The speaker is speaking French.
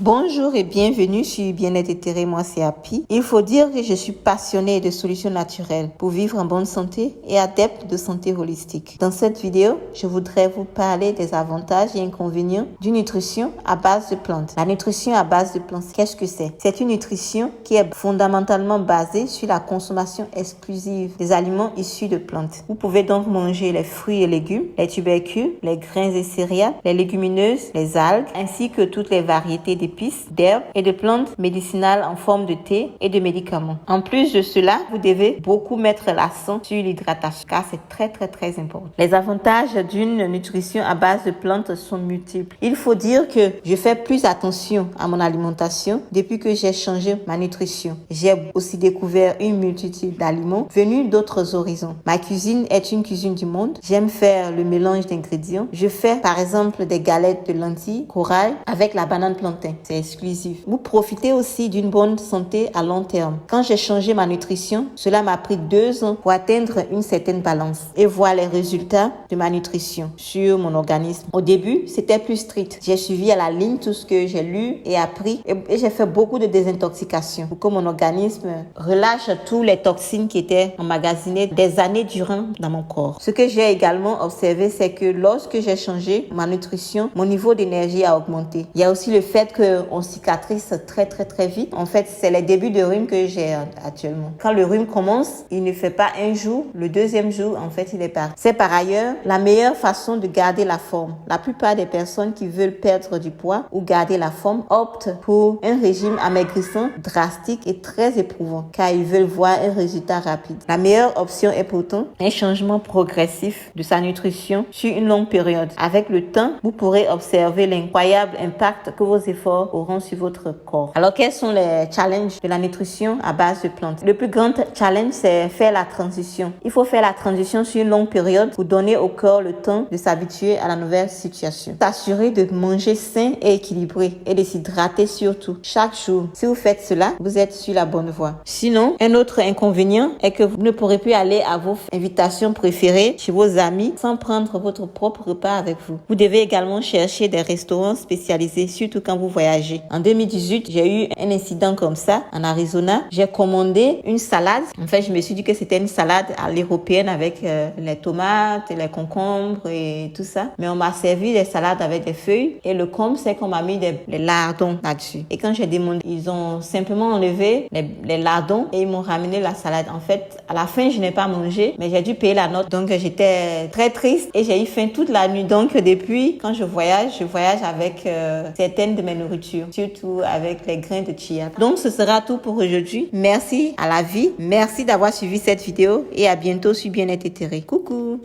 Bonjour et bienvenue sur Bien-être éthéré, moi c'est Happy. Il faut dire que je suis passionnée de solutions naturelles pour vivre en bonne santé et adepte de santé holistique. Dans cette vidéo, je voudrais vous parler des avantages et inconvénients d'une nutrition à base de plantes. La nutrition à base de plantes, qu'est-ce que c'est? C'est une nutrition qui est fondamentalement basée sur la consommation exclusive des aliments issus de plantes. Vous pouvez donc manger les fruits et légumes, les tubercules, les grains et céréales, les légumineuses, les algues, ainsi que toutes les variétés d'épices, d'herbes et de plantes médicinales en forme de thé et de médicaments. En plus de cela, vous devez beaucoup mettre l'accent sur l'hydratation car c'est très important. Les avantages d'une nutrition à base de plantes sont multiples. Il faut dire que je fais plus attention à mon alimentation depuis que j'ai changé ma nutrition. J'ai aussi découvert une multitude d'aliments venus d'autres horizons. Ma cuisine est une cuisine du monde. J'aime faire le mélange d'ingrédients. Je fais par exemple des galettes de lentilles, corail avec la banane plantain. C'est exclusif. Vous profitez aussi d'une bonne santé à long terme. Quand j'ai changé ma nutrition, cela m'a pris 2 ans pour atteindre une certaine balance et voir les résultats de ma nutrition sur mon organisme. Au début, c'était plus strict. J'ai suivi à la ligne tout ce que j'ai lu et appris et j'ai fait beaucoup de désintoxication pour que mon organisme relâche tous les toxines qui étaient emmagasinées des années durant dans mon corps. Ce que j'ai également observé, c'est que lorsque j'ai changé ma nutrition, mon niveau d'énergie a augmenté. Il y a aussi le fait qu'on cicatrise très vite. En fait, c'est les débuts de rhume que j'ai actuellement. Quand le rhume commence, il ne fait pas un jour. Le deuxième jour, en fait, il est parti. C'est par ailleurs la meilleure façon de garder la forme. La plupart des personnes qui veulent perdre du poids ou garder la forme optent pour un régime amaigrissant, drastique et très éprouvant car ils veulent voir un résultat rapide. La meilleure option est pourtant un changement progressif de sa nutrition sur une longue période. Avec le temps, vous pourrez observer l'incroyable impact que vos efforts auront sur votre corps. Alors, quels sont les challenges de la nutrition à base de plantes? Le plus grand challenge, c'est faire la transition. Il faut faire la transition sur une longue période pour donner au corps le temps de s'habituer à la nouvelle situation. S'assurer de manger sain et équilibré et de s'hydrater surtout chaque jour. Si vous faites cela, vous êtes sur la bonne voie. Sinon, un autre inconvénient est que vous ne pourrez plus aller à vos invitations préférées chez vos amis sans prendre votre propre repas avec vous. Vous devez également chercher des restaurants spécialisés, surtout quand vous voyagez. En 2018, j'ai eu un incident comme ça en Arizona. J'ai commandé une salade. En fait, je me suis dit que c'était une salade à l'européenne avec les tomates, les concombres et tout ça. Mais on m'a servi des salades avec des feuilles et le comble, c'est qu'on m'a mis des lardons là-dessus. Et quand j'ai demandé, ils ont simplement enlevé les lardons et ils m'ont ramené la salade. En fait, à la fin, je n'ai pas mangé, mais j'ai dû payer la note. Donc, j'étais très triste et j'ai eu faim toute la nuit. Donc, depuis, quand je voyage avec certaines de mes nourritures, surtout avec les grains de chia. Donc, ce sera tout pour aujourd'hui. Merci à la vie. Merci d'avoir suivi cette vidéo et à bientôt sur Bien-être éthéré. Coucou!